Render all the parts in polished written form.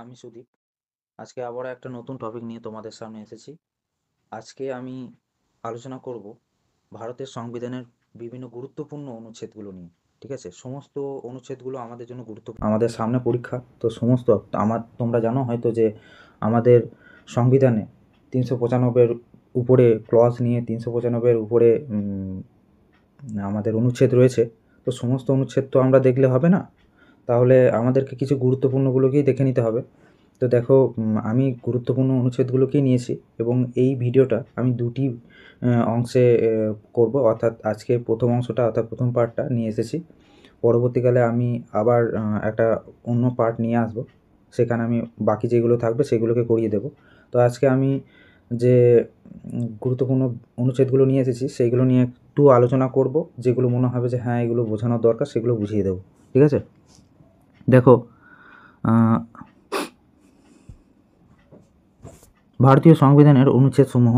আমি সুদীপ। আজকে আবারও একটা নতুন টপিক নিয়ে তোমাদের সামনে এসেছি। আজকে আমি আলোচনা করব ভারতের সংবিধানের বিভিন্ন গুরুত্বপূর্ণ অনুচ্ছেদগুলো নিয়ে। ঠিক আছে, সমস্ত অনুচ্ছেদগুলো আমাদের জন্য গুরুত্বপূর্ণ। আমাদের সামনে পরীক্ষা, তো সমস্ত তোমরা জানো হয়তো যে আমাদের সংবিধানে 395-এর উপরে ক্লজ নিয়ে 395-এর উপরে আমাদের অনুচ্ছেদ রয়েছে। তো সমস্ত অনুচ্ছেদ তো আমরা দেখলে হবে না, তাহলে আমাদেরকে কিছু গুরুত্বপূর্ণগুলোকেই দেখে নিতে হবে। তো দেখো, আমি গুরুত্বপূর্ণ অনুচ্ছেদগুলোকেই নিয়েছি এবং এই ভিডিওটা আমি দুটি অংশে করব। অর্থাৎ আজকে প্রথম অংশটা অর্থাৎ প্রথম পার্টটা নিয়ে এসেছি। পরবর্তীকালে আমি আবার একটা অন্য পার্ট নিয়ে আসব, সেখানে আমি বাকি যেগুলো থাকবে সেগুলোকে করিয়ে দেব। তো আজকে আমি যে গুরুত্বপূর্ণ অনুচ্ছেদগুলো নিয়ে এসেছি সেইগুলো নিয়ে একটু আলোচনা করব। যেগুলো মনে হবে যে হ্যাঁ এগুলো বোঝানোর দরকার সেগুলো বুঝিয়ে দেবো। ঠিক আছে, দেখো, ভারতীয় সংবিধানের অনুচ্ছেদসমূহ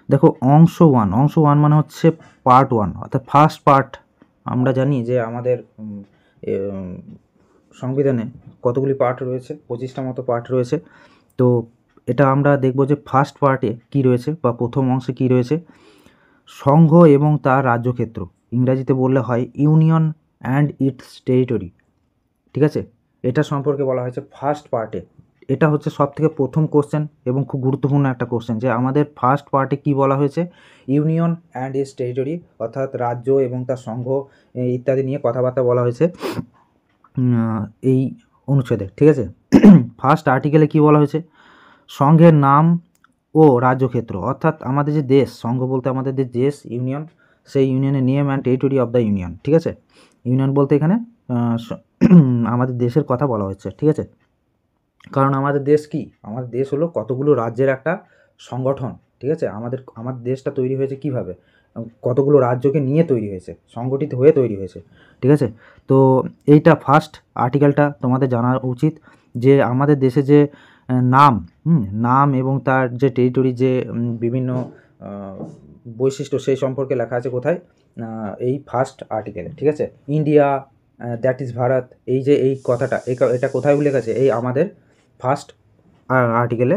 দেখো। অংশ ওয়ান মানে হচ্ছে পার্ট ওয়ান, অর্থাৎ ফার্স্ট পার্ট। আমরা জানি যে আমাদের সংবিধানে কতগুলি পার্ট রয়েছে, 25টা মতো পার্ট রয়েছে। তো এটা আমরা দেখব যে ফার্স্ট পার্টে কী রয়েছে বা প্রথম অংশে কী রয়েছে। সংঘ এবং তার রাজ্যক্ষেত্র, ইংরাজিতে বললে হয় ইউনিয়ন অ্যান্ড ইটস টেরিটরি। ঠিক আছে, এটা সম্পর্কে বলা হয়েছে ফার্স্ট পার্টে। এটা হচ্ছে সবথেকে প্রথম কোশ্চেন এবং খুব গুরুত্বপূর্ণ একটা কোশ্চেন যে আমাদের ফার্স্ট পার্টে কি বলা হয়েছে। ইউনিয়ন অ্যান্ড ইটস টেরিটরি, অর্থাৎ রাজ্য এবং তার সংঘ ইত্যাদি নিয়ে কথাবার্তা বলা হয়েছে এই অনুচ্ছেদে। ঠিক আছে, ফার্স্ট আর্টিকেলে কি বলা হয়েছে, সংঘের নাম ও রাজ্যক্ষেত্র, অর্থাৎ আমাদের যে দেশ, সংঘ বলতে আমাদের যে দেশ ইউনিয়ন, সেই ইউনিয়নের name and territory of the union. ঠিক আছে, ইউনিয়ন বলতে এখানে আমাদের দেশের কথা বলা হচ্ছে। ঠিক আছে, কারণ আমাদের দেশ কি, আমাদের দেশ হলো কতগুলো রাজ্যের একটা সংগঠন। ঠিক আছে, আমাদের দেশটা তৈরি হয়েছে কিভাবে, কতগুলো রাজ্যকে নিয়ে তৈরি হয়েছে, সংগঠিত হয়ে তৈরি হয়েছে। ঠিক আছে, তো এইটা ফার্স্ট আর্টিকেলটা তোমাদের জানা উচিত যে আমাদের দেশে যে নাম নাম এবং তার যে টেরিটরি, যে বিভিন্ন বৈশিষ্ট্য, সেই সম্পর্কে লেখা আছে কোথায়, এই ফার্স্ট আর্টিকেলে। ঠিক আছে, ইন্ডিয়া দ্যাট ইজ ভারত, এই যে এই কথাটা, এটা কোথায় উল্লেখ আছে, এই আমাদের ফার্স্ট আর্টিকেলে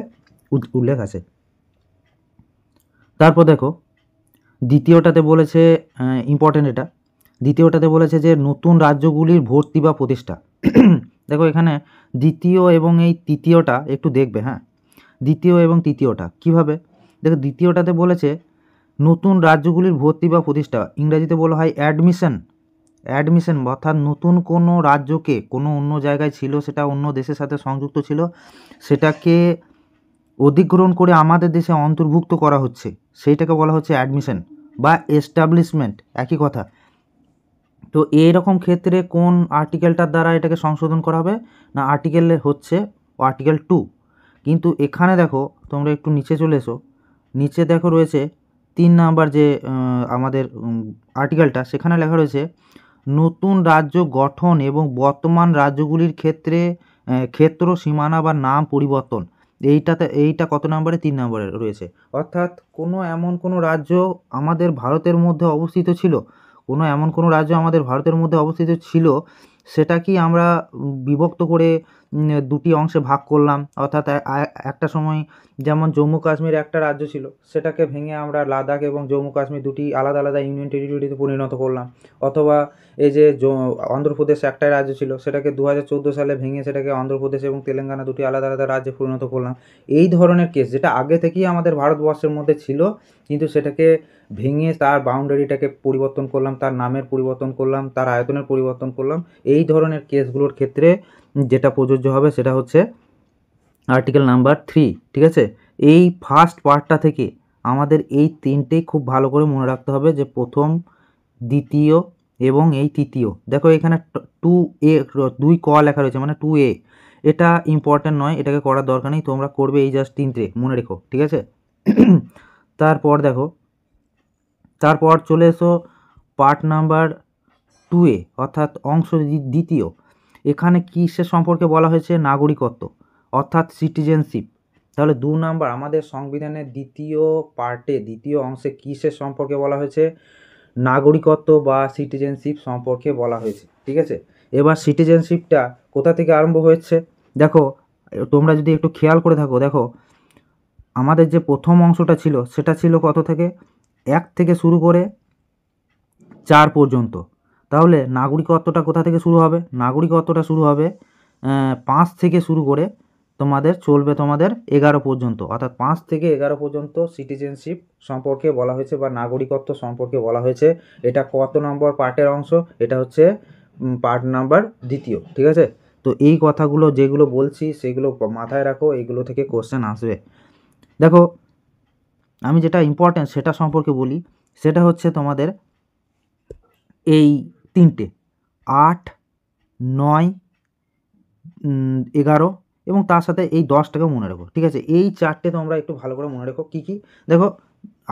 উল্লেখ আছে। তারপর দেখো, দ্বিতীয়টাতে বলেছে, ইম্পর্টেন্ট এটা, দ্বিতীয়টাতে বলেছে যে নতুন রাজ্যগুলির ভর্তি বা প্রতিষ্ঠা। দেখো এখানে দ্বিতীয় এবং এই তৃতীয়টা একটু দেখবে। হ্যাঁ, দ্বিতীয় এবং তৃতীয়টা কিভাবে, দেখো দ্বিতীয়টাতে বলেছে নতুন রাজ্যগুলির ভর্তি বা প্রতিষ্ঠা, ইংরাজিতে বলা হয় অ্যাডমিশন। অর্থাৎ নতুন কোনো রাজ্যকে, কোনো অন্য জায়গায় ছিল, সেটা অন্য দেশের সাথে সংযুক্ত ছিল, সেটাকে অধিগ্রহণ করে আমাদের দেশে অন্তর্ভুক্ত করা হচ্ছে, সেইটাকে বলা হচ্ছে অ্যাডমিশন বা এস্টাবলিশমেন্ট, একই কথা। তো এইরকম ক্ষেত্রে কোন আর্টিকেলটার দ্বারা এটাকে সংশোধন করা হবে না, আর্টিকেলে হচ্ছে আর্টিকেল 2। কিন্তু এখানে দেখো, তোমরা একটু নিচে চলে এসো, নিচে দেখো রয়েছে 3 নাম্বার যে আমাদের আর্টিকেলটা, সেখানে লেখা রয়েছে নতুন রাজ্য গঠন এবং বর্তমান রাজ্যগুলির ক্ষেত্রে ক্ষেত্র সীমানা বা নাম পরিবর্তন। এইটা কত নম্বরে, 3 নম্বরে রয়েছে। অর্থাৎ এমন কোনো রাজ্য আমাদের ভারতের মধ্যে অবস্থিত ছিল, এমন কোনো রাজ্য আমাদের ভারতের মধ্যে অবস্থিত ছিল, সেটা কি আমরা বিভক্ত করে দুটি অংশে ভাগ করলাম। অর্থাৎ একটা সময় যেমন জম্মু কাশ্মীর একটা রাজ্য ছিল, সেটাকে ভেঙে আমরা লাদাখ এবং জম্মু কাশ্মীর দুটি আলাদা আলাদা ইউনিয়ন টেরিটরিতে পরিণত করলাম। অথবা এই যে অন্ধ্রপ্রদেশ একটাই রাজ্য ছিল, সেটাকে 2014 সালে ভেঙে সেটাকে অন্ধ্রপ্রদেশ এবং তেলেঙ্গানা দুটি আলাদা আলাদা রাজ্যে পরিণত করলাম। এই ধরনের কেস, যেটা আগে থেকেই আমাদের ভারতবর্ষের মধ্যে ছিল, কিন্তু সেটাকে ভেঙে তার বাউন্ডারিটাকে পরিবর্তন করলাম, তার নামের পরিবর্তন করলাম, তার আয়তনের পরিবর্তন করলাম, এই ধরনের কেসগুলোর ক্ষেত্রে যেটা প্রযোজ্য হবে সেটা হচ্ছে আর্টিকেল নাম্বার 3। ঠিক আছে, এই ফার্স্ট পার্টটা থেকে আমাদের এই তিনটেই খুব ভালো করে মনে রাখতে হবে, যে প্রথম, দ্বিতীয় এবং এই তৃতীয়। দেখো এখানে 2A, 2 ক লেখা রয়েছে, মানে 2A। এটা ইম্পর্টেন্ট নয়, এটাকে করার দরকার নেই, তোমরা করবে এই জাস্ট 3টে মনে রেখো। ঠিক আছে, তারপর দেখো, তারপর চলে এসো পার্ট নাম্বার 2A, অর্থাৎ অংশ দ্বিতীয়। এখানে কিসের সম্পর্কে বলা হয়েছে, নাগরিকত্ব, অর্থাৎ সিটিজেনশিপ। তাহলে 2 নাম্বার আমাদের সংবিধানের দ্বিতীয় পার্টে, দ্বিতীয় অংশে কিসের সম্পর্কে বলা হয়েছে, নাগরিকত্ব বা সিটিজেনশিপ সম্পর্কে বলা হয়েছে। ঠিক আছে, এবার সিটিজেনশিপটা কোথা থেকে আরম্ভ হয়েছে, দেখো তোমরা যদি একটু খেয়াল করে থাকো, দেখো আমাদের যে প্রথম অংশটা ছিল সেটা ছিল কত থেকে, 1 থেকে শুরু করে 4 পর্যন্ত। তাহলে নাগরিকত্বটা কোথা থেকে শুরু হবে, নাগরিকত্বটা শুরু হবে 5 থেকে শুরু করে তোমাদের চলবে তোমাদের 11 পর্যন্ত, অর্থাৎ 5 থেকে 11 পর্যন্ত সিটিজেনশিপ সম্পর্কে বলা হয়েছে বা নাগরিকত্ব সম্পর্কে বলা হয়েছে। এটা কত নম্বর পার্টের অংশ, এটা হচ্ছে পার্ট নাম্বার 2। ঠিক আছে, তো এই কথাগুলো যেগুলো বলছি সেগুলো মাথায় রাখো, এগুলো থেকে কোশ্চেন আসবে। দেখো আমি যেটা ইম্পর্টেন্ট সেটা সম্পর্কে বলি, সেটা হচ্ছে তোমাদের এই 3টে 8, 9, 11 এবং তার সাথে এই 10টাকেও মনে রাখো। ঠিক আছে, এই 4টে তোমরা একটু ভালো করে মনে রাখো। কী কী, দেখো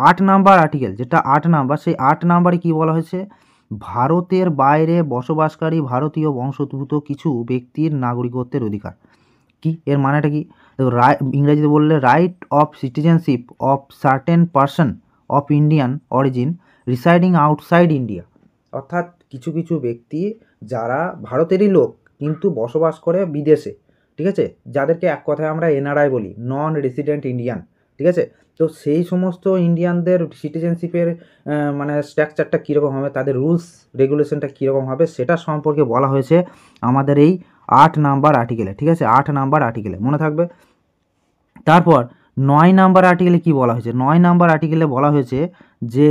8 নাম্বার আর্টিকেল, যেটা 8 নাম্বার, সেই 8 নাম্বারে কী বলা হয়েছে, ভারতের বাইরে বসবাসকারী ভারতীয় বংশোদ্ভূত কিছু ব্যক্তির নাগরিকত্বের অধিকার। কি এর মানেটা কি, দেখো ইংরেজিতে বললে right of citizenship of certain person of Indian origin residing outside India. অর্থাৎ কিছু কিছু ব্যক্তি যারা ভারতেরই লোক কিন্তু বসবাস করে বিদেশে, ঠিক আছে, যাদেরকে এক কথায় আমরা এনআরআই বলি, নন রেসিডেন্ট ইন্ডিয়ান। ঠিক আছে, তো সেই সমস্ত ইন্ডিয়ানদের সিটিজেনশিপের মানে স্ট্রাকচারটা কীরকম হবে, তাদের রুলস রেগুলেশনটা কীরকম হবে, সেটা সম্পর্কে বলা হয়েছে আমাদের এই 8 নাম্বার আর্টিকেলে। ঠিক আছে, 8 নাম্বার আর্টিকেলে মনে থাকবে। তারপর 9 নাম্বার আর্টিকেলে কি বলা হয়েছে, 9 নাম্বার আর্টিকেলে বলা হয়েছে যে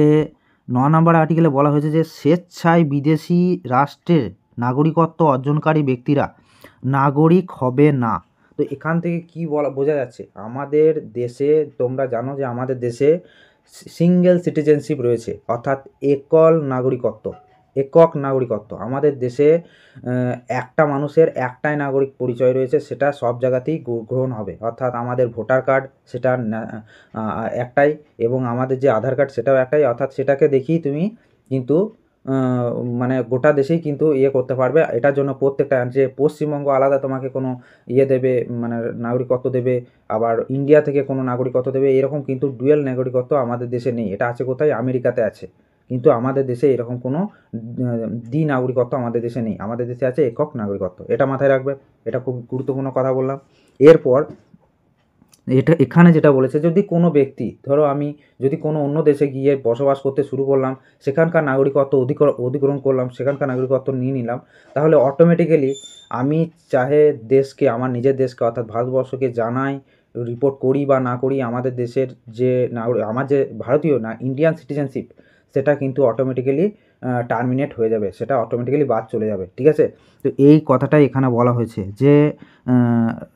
9 নাম্বার আর্টিকেলে বলা হয়েছে যে স্বেচ্ছায় বিদেশি রাষ্ট্রের নাগরিকত্ব অর্জনকারী ব্যক্তিরা নাগরিক হবে না। তো এখান থেকে কি বোঝা যাচ্ছে, আমাদের দেশে তোমরা জানো যে আমাদের দেশে সিঙ্গেল সিটিজেনশিপ রয়েছে, অর্থাৎ একক নাগরিকত্ব। আমাদের দেশে একটা মানুষের একটাই নাগরিক পরিচয় রয়েছে, সেটা সব জায়গাতেই গ্রহণ হবে। অর্থাৎ আমাদের ভোটার কার্ড সেটা একটাই, এবং আমাদের যে আধার কার্ড সেটাও একটাই। অর্থাৎ সেটাকে দেখেই তুমি কিন্তু মানে গোটা দেশেই কিন্তু করতে পারবে। এটার জন্য প্রত্যেকটা, যে পশ্চিমবঙ্গ আলাদা তোমাকে কোনো দেবে, মানে নাগরিকত্ব দেবে, আবার ইন্ডিয়া থেকে কোনো নাগরিকত্ব দেবে, এরকম কিন্তু ডুয়েল নাগরিকত্ব আমাদের দেশে নেই। এটা আছে কোথায়, আমেরিকাতে আছে, কিন্তু আমাদের দেশে এরকম কোনো দ্বি নাগরিকত্ব আমাদের দেশে নেই। আমাদের দেশে আছে একক নাগরিকত্ব, এটা মাথায় রাখবে। এটা খুব গুরুত্বপূর্ণ কথা বললাম। এরপর এখানে যেটা বলেছে, যদি কোনো ব্যক্তি, ধরো আমি যদি কোনো অন্য দেশে গিয়ে বসবাস করতে শুরু করলাম, সেখানকার নাগরিকত্ব অধিগ্রহণ করলাম, সেখানকার নাগরিকত্ব নিয়ে নিলাম, তাহলে অটোমেটিক্যালি আমি চাহে দেশকে, আমার নিজের দেশকে অর্থাৎ ভারতবর্ষকে জানাই, রিপোর্ট করি বা না করি, আমাদের দেশের যে আমার যে ভারতীয় ইন্ডিয়ান সিটিজেনশিপ, সেটা কিন্তু অটোমেটিক্যালি টার্মিনেট হয়ে যাবে, সেটা অটোমেটিক্যালি বাদ চলে যাবে। ঠিক আছে, তো এই কথাটাই এখানে বলা হয়েছে যে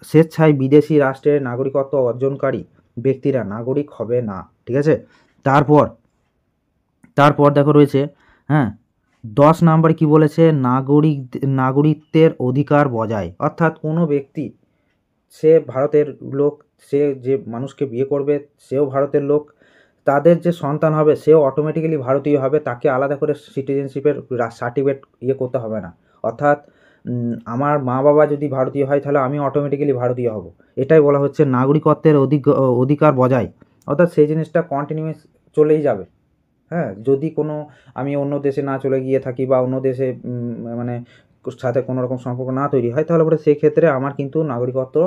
স্বেচ্ছায় বিদেশি রাষ্ট্রের নাগরিকত্ব অর্জনকারী ব্যক্তিরা নাগরিক হবে না। ঠিক আছে, তারপর দেখো রয়েছে 10 নম্বরে কি বলেছে, নাগরিকত্বের অধিকার বজায়। অর্থাৎ কোনো ব্যক্তি, সে ভারতের লোক, সে যে মানুষকে বিয়ে করবে সেও ভারতের লোক, তাদের যে সন্তান হবে সেও অটোমেটিক্যালি ভারতীয় হবে, তাকে আলাদা করে সিটিজেনশিপের সার্টিফিকেট করতে হবে না। অর্থাৎ আমার মা বাবা যদি ভারতীয় হয় তাহলে আমি অটোমেটিক্যালি ভারতীয় হব। এটাই বলা হচ্ছে নাগরিকত্বের অধিকার বজায়। অর্থাৎ সেই জিনিসটা কন্টিনিউয়াস চলেই যাবে। যদি কোনো আমি অন্য দেশে না চলে গিয়ে থাকি বা অন্য দেশে মানে সাথে কোনো রকম সম্পর্ক না তৈরি হয়, তাহলে পরে সেক্ষেত্রে আমার কিন্তু নাগরিকত্ব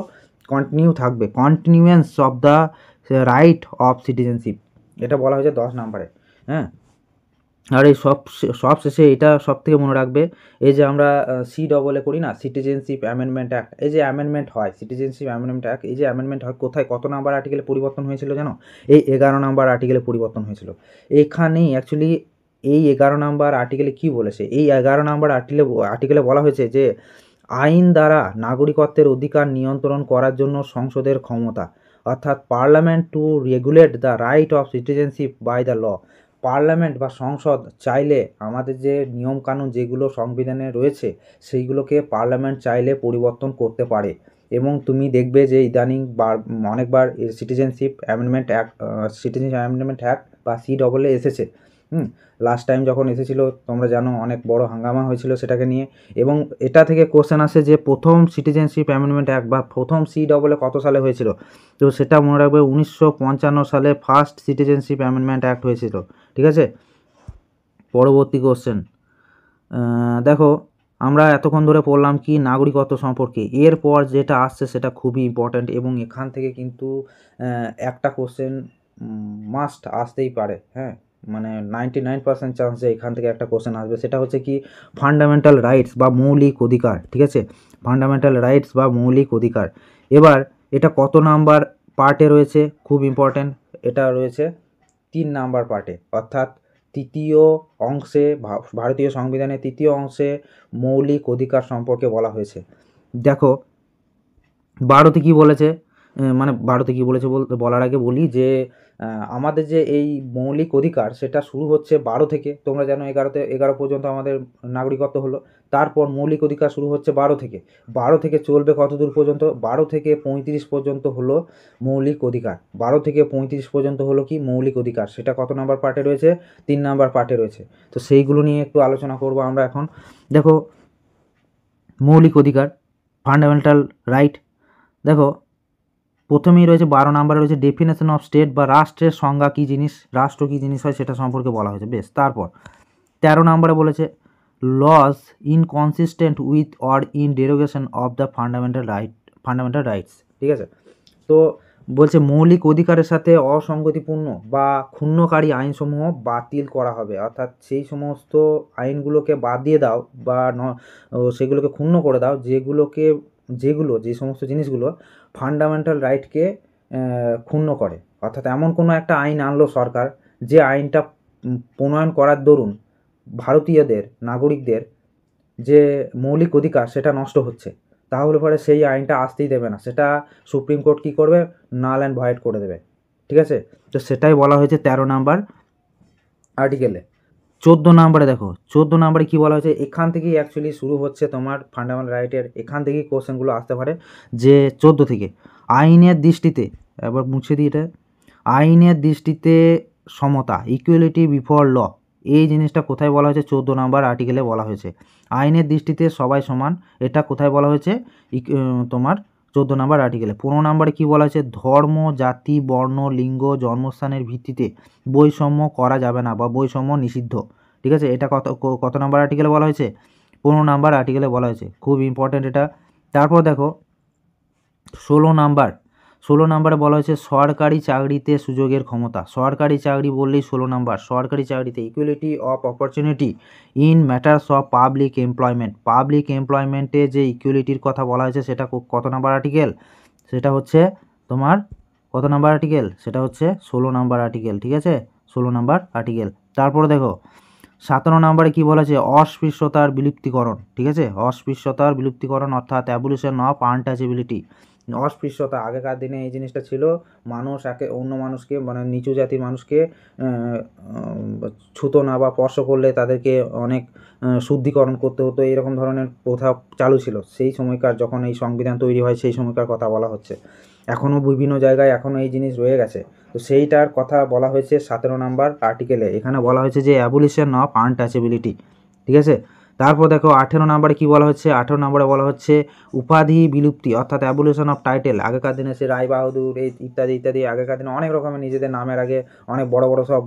কন্টিনিউ থাকবে, continuance of the right of citizenship, এটা বলা হয়েছে 10 নম্বরে। আর এই সব শেষে এটা সব থেকে মনে রাখবে, এই যে আমরা CAA করি না, সিটিজেনশিপ অ্যামেন্ডমেন্ট অ্যাক্ট, এই যে অ্যামেন্ডমেন্ট হয়, সিটিজেনশিপ অ্যামেন্ডমেন্ট অ্যাক্ট, এই যে অ্যামেন্ডমেন্ট হয় কোথায়, কত নাম্বার আর্টিকেলে পরিবর্তন হয়েছিল জানো, এই 11 নাম্বার আর্টিকেলে পরিবর্তন হয়েছিল। এখানেই অ্যাকচুয়ালি এই 11 নাম্বার আর্টিকেলে কি বলেছে, এই 11 নাম্বার আর্টিকেলে বলা হয়েছে যে আইন দ্বারা নাগরিকত্বের অধিকার নিয়ন্ত্রণ করার জন্য সংসদের ক্ষমতা, অর্থাৎ parliament to regulate the right of citizenship by the law. Parliament বা সংসদ চাইলে আমাদের যে নিয়মকানুন যেগুলো সংবিধানে রয়েছে সেইগুলোকে পার্লামেন্ট চাইলে পরিবর্তন করতে পারে। এবং তুমি দেখবে যে ইদানিং অনেকবার সিটিজেনশিপ অ্যামেন্ডমেন্ট অ্যাক্ট বা CAA এসেছে। লাস্ট টাইম যখন এসেছিলো তোমরা জানো অনেক বড় হাঙ্গামা হয়েছিল সেটাকে নিয়ে, এবং এটা থেকে কোশ্চেন আসে যে প্রথম সিটিজেনশিপ অ্যামেন্ডমেন্ট অ্যাক্ট বা প্রথম CAA কত সালে হয়েছিল, তো সেটা মনে রাখবে 1955 সালে ফার্স্ট সিটিজেনশিপ অ্যামেন্ডমেন্ট অ্যাক্ট হয়েছিল। ঠিক আছে, পরবর্তী কোশ্চেন দেখো আমরা এতক্ষণ ধরে পড়লাম কি নাগরিকত্ব সম্পর্কে। এরপর যেটা আসছে সেটা খুবই ইম্পর্ট্যান্ট এবং এখান থেকে কিন্তু একটা কোশ্চেন মাস্ট আসতেই পারে, হ্যাঁ, মানে 99% চান্স যে এখান থেকে একটা কোশ্চেন আসবে। সেটা হচ্ছে কি ফান্ডামেন্টাল রাইটস বা মৌলিক অধিকার, ঠিক আছে, ফান্ডামেন্টাল রাইটস বা মৌলিক অধিকার। এবার এটা কত নাম্বার পার্টে রয়েছে, খুব ইম্পর্ট্যান্ট, এটা রয়েছে 3 নাম্বার পার্টে, অর্থাৎ তৃতীয় অংশে, ভারতীয় সংবিধানের তৃতীয় অংশে মৌলিক অধিকার সম্পর্কে বলা হয়েছে। দেখো 12তে কী বলেছে, মানে 12তে কী বলেছে বলার আগে বলি যে আমাদের যে এই মৌলিক অধিকার সেটা শুরু হচ্ছে 12 থেকে। তোমরা জানো 11 পর্যন্ত আমাদের নাগরিকত্ব হলো। তারপর মৌলিক অধিকার শুরু হচ্ছে 12 থেকে। 12 থেকে চলবে কত দূর পর্যন্ত? 12 থেকে 35 পর্যন্ত হলো মৌলিক অধিকার। 12 থেকে 35 পর্যন্ত হলো কি মৌলিক অধিকার। সেটা কত নাম্বার পার্টে রয়েছে? 3 নাম্বার পার্টে রয়েছে। তো সেইগুলো নিয়ে একটু আলোচনা করব আমরা এখন। দেখো মৌলিক অধিকার, ফান্ডামেন্টাল রাইট, দেখো প্রথমেই রয়েছে 12 নাম্বারে রয়েছে ডেফিনেশন অফ স্টেট বা রাষ্ট্রের সংজ্ঞা কী জিনিস, রাষ্ট্র কী জিনিস হয় সেটা সম্পর্কে বলা হয়েছে। বেশ, তারপর 13 নাম্বারে বলেছে laws inconsistent with or in derogation of the fundamental rights, ঠিক আছে। তো বলছে মৌলিক অধিকারের সাথে অসঙ্গতিপূর্ণ বা ক্ষুণ্ণকারী আইনসমূহ বাতিল করা হবে, অর্থাৎ সেই সমস্ত আইনগুলোকে বাদ দিয়ে দাও বা সেগুলোকে ক্ষুণ্ণ করে দাও যে সমস্ত জিনিসগুলো ফান্ডামেন্টাল রাইটকে ক্ষুণ্ণ করে। অর্থাৎ এমন কোনো একটা আইন আনলো সরকার যে আইনটা প্রণয়ন করার দরুন ভারতীয়দের নাগরিকদের যে মৌলিক অধিকার সেটা নষ্ট হচ্ছে, তাহলে পরে সেই আইনটা আসতেই দেবে না, সেটা সুপ্রিম কোর্ট কী করবে? নাল অ্যান্ড ভয়েড করে দেবে, ঠিক আছে। তো সেটাই বলা হয়েছে 13 নাম্বার আর্টিকেলে। 14 নাম্বারে দেখো, 14 নাম্বারে কী বলা হয়েছে, এখান থেকেই অ্যাকচুয়ালি শুরু হচ্ছে তোমার ফান্ডামেন্টাল রাইটের, এখান থেকেই কোশ্চেনগুলো আসতে পারে যে 14 থেকে আইনের দৃষ্টিতে, এবার মুছে দিই এটা, আইনের দৃষ্টিতে সমতা, ইকুয়ালিটি বিফোর ল, এই জিনিসটা কোথায় বলা হয়েছে? 14 নাম্বার আর্টিকেলে বলা হয়েছে আইনের দৃষ্টিতে সবাই সমান। এটা কোথায় বলা হয়েছে? তোমার 14 নাম্বার আর্টিকেলে। 15 নাম্বারে কী বলা হয়েছে? ধর্ম, জাতি, বর্ণ, লিঙ্গ, জন্মস্থানের ভিত্তিতে বৈষম্য করা যাবে না বা বৈষম্য নিষিদ্ধ, ঠিক আছে। এটা কত নাম্বার আর্টিকেলে বলা হয়েছে? 15 নাম্বার আর্টিকেলে বলা হয়েছে, খুব ইম্পর্ট্যান্ট এটা। তারপর দেখো 16 নাম্বারে বলা হয়েছে সরকারি চাকরিতে সুযোগের ক্ষমতা। সরকারি চাকরি বললেই 16 নাম্বার, সরকারি চাকরিতে equality of opportunity in matters of public employment. Public এমপ্লয়মেন্টে যে ইকুয়ালিটির কথা বলা হয়েছে সেটা কত নাম্বার আর্টিকেল? সেটা হচ্ছে তোমার কত নাম্বার আর্টিকেল? সেটা হচ্ছে 16 নাম্বার আর্টিকেল, ঠিক আছে, 16 নাম্বার আর্টিকেল। তারপরে দেখো 17 নাম্বারে কী বলা আছে? অস্পৃশ্যতার বিলুপ্তিকরণ, ঠিক আছে, অস্পৃশ্যতার বিলুপ্তিকরণ অর্থাৎ অ্যাবলিশন অফ আনটাচেবিলিটি। অস্পৃশ্যতা, আগেকার দিনে এই জিনিসটা ছিল, মানুষ অন্য মানুষকে, মানে নিচু জাতির মানুষকে ছুতো না বা স্পর্শ করলে তাদেরকে অনেক শুদ্ধিকরণ করতে হতো, এরকম ধরনের প্রথা চালু ছিল সেই সময়কার, যখন এই সংবিধান তৈরি হয় সেই সময়কার কথা বলা হচ্ছে। এখনও বিভিন্ন জায়গায় এখনও এই জিনিস রয়ে গেছে। তো সেইটার কথা বলা হয়েছে 17 নাম্বার আর্টিকেলে। এখানে বলা হয়েছে যে অ্যাবলিশন অফ আনটাচেবিলিটি, ঠিক আছে। তারপর দেখো 18 নাম্বারে কী বলা হচ্ছে? 18 নাম্বারে বলা হচ্ছে উপাধি বিলুপ্তি অর্থাৎ অ্যাবলিশন অফ টাইটেল। আগেকার দিনে সে রায় বাহাদুর এই ইত্যাদি ইত্যাদি, আগেকার দিনে অনেক রকমের নিজেদের নামের আগে অনেক বড় বড় সব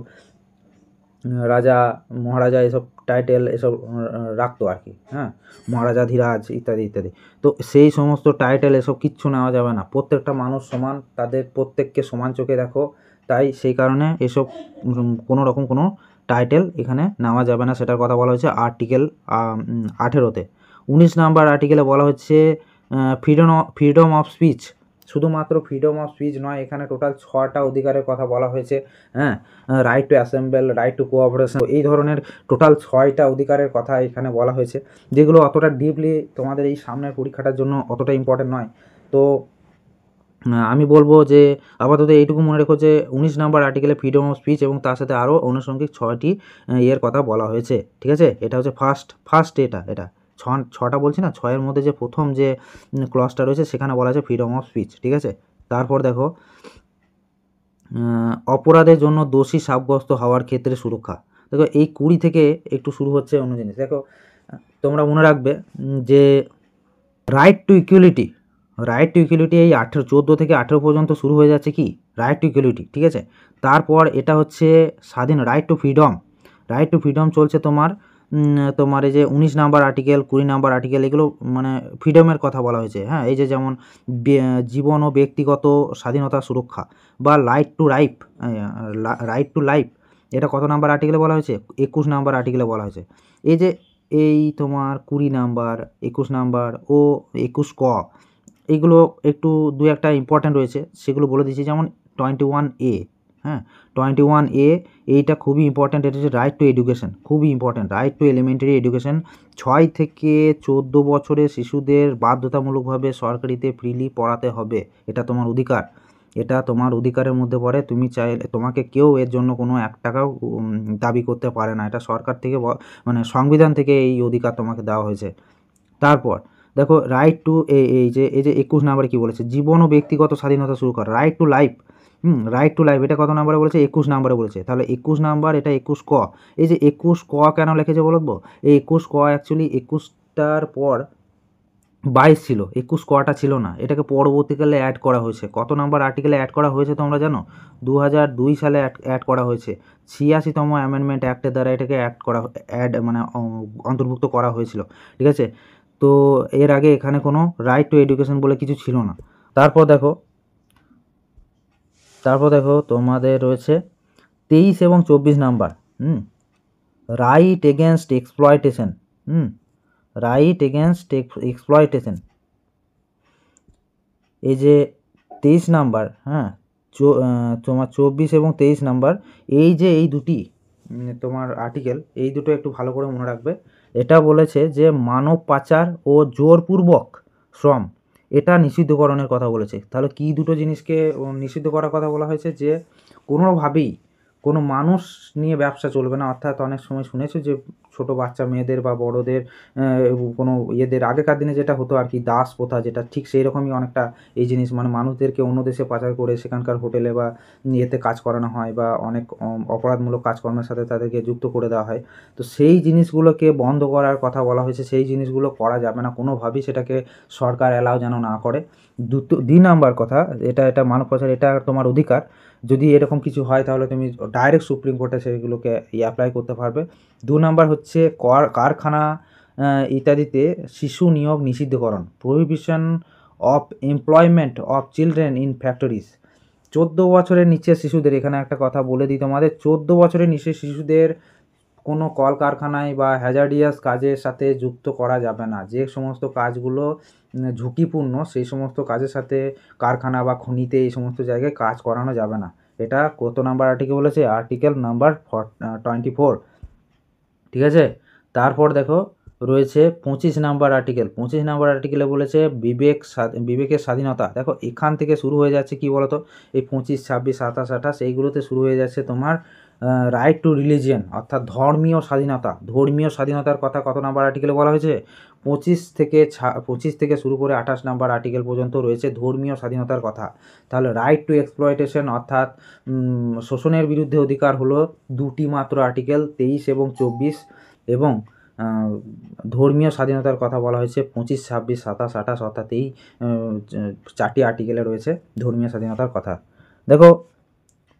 রাজা মহারাজা এসব টাইটেল এসব রাখতো আর কি, হ্যাঁ, মহারাজাধিরাজ ইত্যাদি ইত্যাদি। তো সেই সমস্ত টাইটেল এসব কিচ্ছু নেওয়া যাবে না, প্রত্যেকটা মানুষ সমান, তাদের প্রত্যেককে সমান চোখে দেখো। তাই সেই কারণে এসব কোনো রকম কোনো টাইটেল এখানে নেওয়া যাবে না, সেটার কথা বলা হয়েছে আর্টিকেল 18-তে। 19 নাম্বার আর্টিকেলে বলা হচ্ছে ফ্রিডম অফ স্পিচ। শুধুমাত্র ফ্রিডম অফ স্পিচ নয়, এখানে টোটাল 6টা অধিকারের কথা বলা হয়েছে, হ্যাঁ, right two assemble, right two cooperation, এই ধরনের টোটাল 6টা অধিকারের কথা এখানে বলা হয়েছে, যেগুলো অতটা ডিপলি তোমাদের এই সামনের পরীক্ষাটার জন্য অতটা ইম্পর্টেন্ট নয়। তো আমি বলবো যে আপাতত এইটুকু মনে রেখো যে 19 নাম্বার আর্টিকেলে ফ্রিডম অফ স্পিচ এবং তার সাথে আরও আনুষঙ্গিক 6টি এর কথা বলা হয়েছে, ঠিক আছে। এটা হচ্ছে ফার্স্ট এটা 6টা বলছি না, 6-এর মধ্যে যে প্রথম যে ক্লজটা রয়েছে সেখানে বলা আছে ফ্রিডম অফ স্পিচ, ঠিক আছে। তারপর দেখো অপরাধের জন্য দোষী সাব্যস্ত হওয়ার ক্ষেত্রে সুরক্ষা। দেখো এই 20 থেকে একটু শুরু হচ্ছে অন্য জিনিস। দেখো তোমরা মনে রাখবে যে রাইট টু ইকুয়ালিটি এই 14 থেকে 18 পর্যন্ত শুরু হয়ে যাচ্ছে কি রাইট টু ইকুয়ালিটি, ঠিক আছে। তারপর এটা হচ্ছে স্বাধীন রাইট টু ফ্রিডম চলছে তোমার তোমার এই যে 19 নাম্বার আর্টিকেল, 20 নাম্বার আর্টিকেল, এগুলো মানে ফ্রিডমের কথা বলা হয়েছে। হ্যাঁ, এই যে যেমন জীবন ও ব্যক্তিগত স্বাধীনতা সুরক্ষা বা রাইট টু লাইফ, এটা কত নাম্বার আর্টিকেলে বলা হয়েছে? 21 নাম্বার আর্টিকেলে বলা হয়েছে। এই যে এই তোমার 20 নাম্বার, 21 নাম্বার ও 21 ক, এইগুলো একটু দু একটা ইম্পর্ট্যান্ট রয়েছে, সেগুলো বলে দিচ্ছি। যেমন 21A, হ্যাঁ, 21A এইটা খুবই ইম্পর্ট্যান্ট। এটা হচ্ছে রাইট টু এডুকেশন, খুবই important. Right two elementary education, 6 থেকে 14 বছরের শিশুদের বাধ্যতামূলকভাবে সরকারিতে ফ্রিলি পড়াতে হবে। এটা তোমার অধিকার, এটা তোমার অধিকারের মধ্যে পড়ে। তুমি চাইলে, তোমাকে কেউ এর জন্য কোনো 1 টাকাও দাবি করতে পারে না। এটা সরকার থেকে মানে সংবিধান থেকে এই অধিকার তোমাকে দেওয়া হয়েছে। তারপর দেখো রাইট টু এই যে 21 নাম্বারে কী বলেছে? জীবন ও ব্যক্তিগত স্বাধীনতা শুরু কর, right to life. Right to life, এটা কত নাম্বারে বলেছে? 21 নাম্বারে বলেছে। তাহলে 21 নাম্বার, এটা 21 ক। এই যে 21 ক কেন লিখেছে বলবো? এই 21 ক অ্যাকচুয়ালি 21টার পর 22 ছিল, 21 কটা ছিল না। এটাকে পরবর্তীকালে অ্যাড করা হয়েছে। কত নাম্বার আর্টিকেলে অ্যাড করা হয়েছে তোমরা জানো? 2002 সালে অ্যাড করা হয়েছে। 86তম অ্যামেন্ডমেন্ট অ্যাক্টের দ্বারা এটাকে অন্তর্ভুক্ত করা হয়েছিল। ঠিক আছে? তো এর আগে এখানে কোনো রাইট টু এডুকেশন বলে কিছু ছিল না। তারপর দেখো তোমাদের রয়েছে 23 এবং 24 number. Right against exploitation, right against exploitation. এই যে 23 নাম্বার, হ্যাঁ, তোমার 24 এবং 23 নাম্বার, এই যে এই দুটি তোমার আর্টিকেল, এই দুটো একটু ভালো করে মনে রাখবে। এটা বলেছে যে মানব পাচার ও জোরপূর্বক শ্রম, এটা নিষিদ্ধকরণের কথা বলেছে। তাহলে কি দুটো জিনিসকে নিষিদ্ধ করার কথা বলা হয়েছে? যে কোনোভাবেই কোনো মানুষ নিয়ে ব্যবসা চলবে না। অর্থাৎ অনেক সময় শুনেছো যে ছোটো বাচ্চা মেয়েদের বা বড়োদের কোনো ইয়েদের, আগেকার দিনে যেটা হতো আর কি, দাস প্রথা, যেটা ঠিক সেই রকমই অনেকটা এই জিনিস, মানে মানুষদেরকে অন্য দেশে পাচার করে সেখানকার হোটেলে বা ইয়েতে কাজ করানো হয়, বা অনেক অপরাধমূলক কাজকর্মের সাথে তাদেরকে যুক্ত করে দেওয়া হয়। তো সেই জিনিসগুলোকে বন্ধ করার কথা বলা হয়েছে। সেই জিনিসগুলো করা যাবে না কোনোভাবেই, সেটাকে সরকার অ্যালাউ যেন না করে। 2 নাম্বার কথা, এটা মানব পাচার, এটা তোমার অধিকার। যদি এরকম কিছু হয় তাহলে তুমি ডাইরেক্ট সুপ্রিম কোর্টে সেগুলোকে অ্যাপ্লাই করতে পারবে। 2 নাম্বার হচ্ছে কারখানা ইত্যাদিতে শিশু নিয়োগ নিষিদ্ধকরণ, prohibition of employment of children in factories. 14 বছরের নিচের শিশুদের, এখানে একটা কথা বলে দিই তোমাদের, 14 বছরের নিচের শিশুদের কোনো কলকারখানায় বা হ্যাজার্ডিয়াস কাজের সাথে যুক্ত করা যাবে না। যে সমস্ত কাজগুলো ঝুঁকিপূর্ণ, সেই সমস্ত কাজের সাথে কারখানা বা খনিতে এই সমস্ত জায়গায় কাজ করানো যাবে না। এটা কত নাম্বার আর্টিকেল বলেছে? Article number 24। ঠিক আছে? তারপর দেখো রয়েছে 25 নাম্বার আর্টিকেল। 25 নাম্বার আর্টিকেলে বলেছে বিবেকের স্বাধীনতা। দেখো এখান থেকে শুরু হয়ে যাচ্ছে কি বলতো, এই 25, 26, 27, 28 এইগুলোতে শুরু হয়ে যাচ্ছে তোমার রাইট টু রিলিজিয়ন, অর্থাৎ ধর্মীয় স্বাধীনতা। ধর্মীয় স্বাধীনতার কথা কত নাম্বার আর্টিকেলে বলা হয়েছে? 25 থেকে শুরু করে 28 নাম্বার আর্টিকেল পর্যন্ত রয়েছে ধর্মীয় স্বাধীনতার কথা। তাহলে রাইট টু এক্সপ্লয়টেশন, অর্থাৎ শোষণের বিরুদ্ধে অধিকার, হলো 2টি মাত্র আর্টিকেল, 23 এবং 24। এবং ধর্মীয় স্বাধীনতার কথা বলা হয়েছে 25, 26, 27, 28, অর্থাৎ এই 4টি আর্টিকেলে রয়েছে ধর্মীয় স্বাধীনতার কথা। দেখো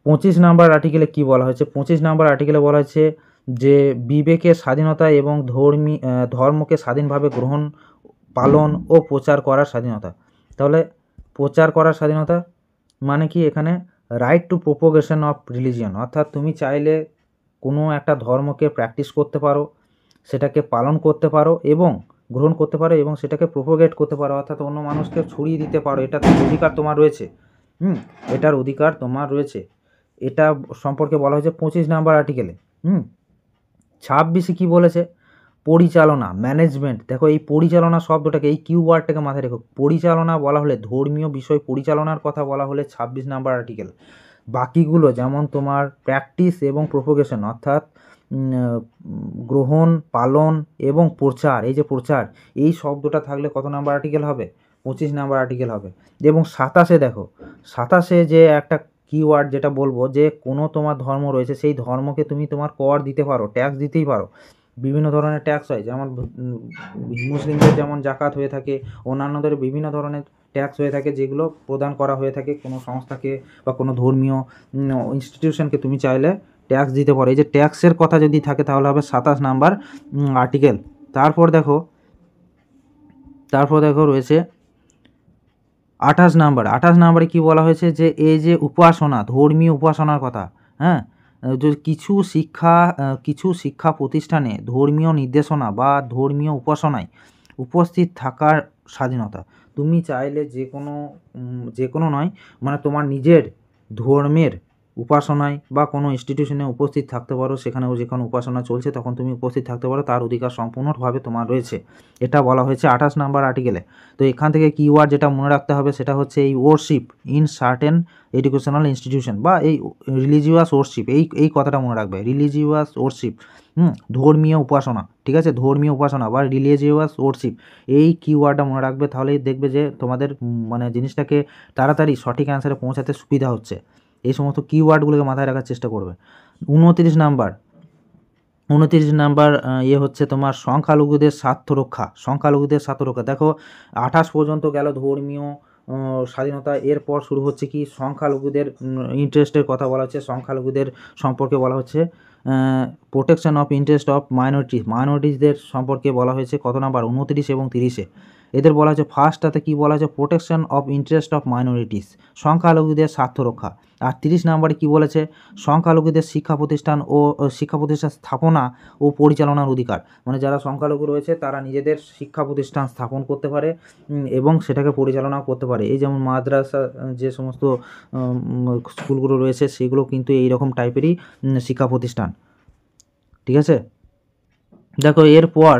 25 নাম্বার আর্টিকেলে কি বলা হয়েছে? 25 নাম্বার আর্টিকেলে বলা হয়েছে যে বিবেকের স্বাধীনতা এবং ধর্মকে স্বাধীনভাবে গ্রহণ, পালন ও প্রচার করার স্বাধীনতা। তাহলে প্রচার করার স্বাধীনতা মানে কি? এখানে right two propagation of religion, অর্থাৎ তুমি চাইলে কোনো একটা ধর্মকে প্র্যাকটিস করতে পারো, সেটাকে পালন করতে পারো এবং গ্রহণ করতে পারো, এবং সেটাকে প্রোপোগেট করতে পারো, অর্থাৎ অন্য মানুষকে ছড়িয়ে দিতে পারো। এটা অধিকার তোমার রয়েছে। এটার অধিকার তোমার রয়েছে। এটা সম্পর্কে বলা হয়েছে 25 নাম্বার আর্টিকেলে। 26 কি বলেছে? পরিচালনা, ম্যানেজমেন্ট। দেখো এই পরিচালনা শব্দটাকে, এই কিওয়ার্ডটাকে মাথায় রেখো। পরিচালনা বলা হলে, ধর্মীয় বিষয় পরিচালনার কথা বলা হলে 26 নাম্বার আর্টিকেল। বাকিগুলো যেমন তোমার প্র্যাকটিস এবং প্রোপোগেশন, অর্থাৎ গ্রহণ, পালন এবং প্রচার, এই যে প্রচার, এই শব্দটা থাকলে কত নাম্বার আর্টিকেল হবে? 25 নাম্বার আর্টিকেল হবে। এবং 27 দেখো, 27 যে একটা কিওয়ার্ড যেটা বলবো, যে কোনো তোমার ধর্ম রয়েছে, সেই ধর্মকে তুমি তোমার কর দিতে পারো, ট্যাক্স দিতেই পারো। বিভিন্ন ধরনের ট্যাক্স হয়, যেমন মুসলিমদের যেমন জাকাত হয়ে থাকে, অন্যান্যদের বিভিন্ন ধরনের ট্যাক্স হয়ে থাকে, যেগুলো প্রদান করা হয়ে থাকে কোনো সংস্থাকে বা কোনো ধর্মীয় ইনস্টিটিউশনকে। তুমি চাইলে ট্যাক্স দিতে পারো। এই যে ট্যাক্সের কথা যদি থাকে তাহলে হবে 27 নাম্বার আর্টিকেল। তারপর দেখো রয়েছে 28 নাম্বারে কি বলা হয়েছে যে এই যে উপাসনা, ধর্মীয় উপাসনার কথা, হ্যাঁ, যে কিছু শিক্ষা প্রতিষ্ঠানে ধর্মীয় নির্দেশনা বা ধর্মীয় উপাসনায় উপস্থিত থাকার স্বাধীনতা। তুমি চাইলে যে কোনো নয়, মানে তোমার নিজের ধর্মের উপাসনায় বা কোনো ইনস্টিটিউশনে উপস্থিত থাকতে পারো, সেখানেও যেখানে উপাসনা চলছে তখন তুমি উপস্থিত থাকতে পারো, তার অধিকার সম্পূর্ণভাবে তোমার রয়েছে। এটা বলা হয়েছে 28 নাম্বার আর্টিকেলে। তো এখান থেকে কিওয়ার্ড যেটা মনে রাখতে হবে সেটা হচ্ছে এই warship in certain educational institution বা এই রিলিজিয়াস ওয়ারশিপ, এই কথাটা মনে রাখবে, রিলিজিয়াস ওয়ারশিপ, ধর্মীয় উপাসনা, ঠিক আছে, ধর্মীয় উপাসনা বা রিলিজিয়াস ওয়ারশিপ, এই কিওয়ার্ডটা মনে রাখবে। তাহলেই দেখবে যে তোমাদের মানে জিনিসটাকে তাড়াতাড়ি সঠিক অ্যান্সারে পৌঁছাতে সুবিধা হচ্ছে। এই সমস্ত কিওয়ার্ডগুলোকে মাথায় রাখার চেষ্টা করবে। 29 নাম্বার হচ্ছে তোমার সংখ্যালঘুদের স্বার্থ রক্ষা। দেখো 28 পর্যন্ত গেল ধর্মীয় স্বাধীনতা, এরপর শুরু হচ্ছে কি সংখ্যালঘুদের ইন্টারেস্টের কথা বলা হচ্ছে, সংখ্যালঘুদের সম্পর্কে বলা হচ্ছে প্রোটেকশন অফ ইন্টারেস্ট অফ মাইনরিটিসদের সম্পর্কে বলা হয়েছে। কত নাম্বার? 29 এবং 30-এ এদের বলা হচ্ছে ফার্স্টটাতে কি বলা হচ্ছে, protection of interest of minorities, সংখ্যালঘুদের স্বার্থ রক্ষা। আর 30 নাম্বারে কী বলেছে, সংখ্যালঘুদের শিক্ষা প্রতিষ্ঠান স্থাপনা ও পরিচালনার অধিকার। মানে যারা সংখ্যালঘু রয়েছে তারা নিজেদের শিক্ষা প্রতিষ্ঠান স্থাপন করতে পারে এবং সেটাকে পরিচালনাও করতে পারে। এই যেমন মাদ্রাসা যে সমস্ত স্কুলগুলো রয়েছে সেগুলো কিন্তু এইরকম টাইপেরই শিক্ষা প্রতিষ্ঠান, ঠিক আছে। দেখো এরপর